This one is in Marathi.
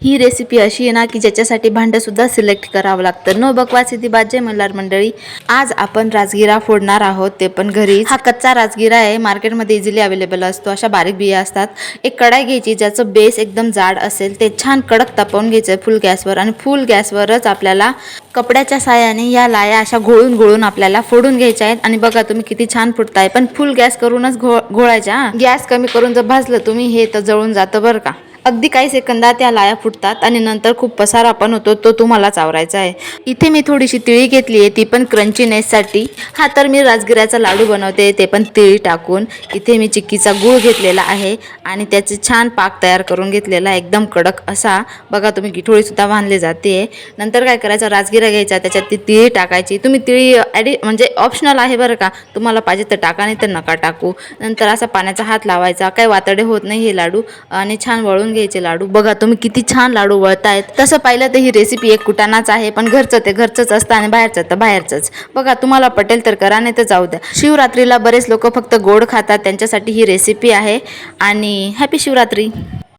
ही रेसिपी अशी आहे ना की ज्याच्यासाठी भांडंसुद्धा सिलेक्ट करावं लागतं. न बकवास ती बात जय मल्हार मंडळी. आज आपण राजगिरा फोडणार आहोत, ते पण घरी. हा कच्चा राजगिरा आहे, मार्केटमध्ये इझिली अवेलेबल असतो. अशा बारीक बिया असतात. एक कढाई घ्यायची ज्याचं बेस एकदम जाड असेल, ते छान कडक तापवून घ्यायचं फुल गॅसवर. आणि फुल गॅसवरच आपल्याला कपड्याच्या साहाय्याने या लाया अशा घोळून आपल्याला फोडून घ्यायच्या आहेत. आणि बघा तुम्ही किती छान फुटताय, पण फुल गॅस करूनच घोळायच्या. गॅस कमी करून जर भाजलं तुम्ही हे तर जळून जातं बरं का. अगदी काही सेकंदात त्या लाया फुटतात आणि नंतर खूप पसारा पण होतो, तो तुम्हाला चावरायचा आहे. इथे मी थोडीशी तिळी घेतली आहे, ती पण क्रंचीनेससाठी. हा तर मी राजगिऱ्याचा लाडू बनवते, ते पण तिळी टाकून. इथे मी चिक्कीचा गूळ घेतलेला आहे आणि त्याचे छान पाक तयार करून घेतलेला आहे, एकदम कडक असा. बघा तुम्ही गिठोळीसुद्धा बांधली जाते. नंतर काय करायचं, राजगिरा घ्यायचा, त्याच्यात ती तिळी टाकायची. तुम्ही तिळी म्हणजे ऑप्शनल आहे बरं का, तुम्हाला पाहिजे तर टाका, नाही तर नका टाकू. नंतर असा पाण्याचा हात लावायचा, काही वातडे होत नाही हे लाडू. आणि छान वळून घ्यायचे लाडू. बघा तुम्ही किती छान लाडू वळतायत. तसं पाहिलं तर ही रेसिपी एक कुटाणाच आहे, पण घरचं ते घरचंच असतं आणि बाहेरचं तर बाहेरचंच. बघा तुम्हाला पटेल तर करा, नाही तर जाऊ द्या. शिवरात्रीला बरेच लोक फक्त गोड खातात, त्यांच्यासाठी ही रेसिपी आहे. आणि हॅपी शिवरात्री.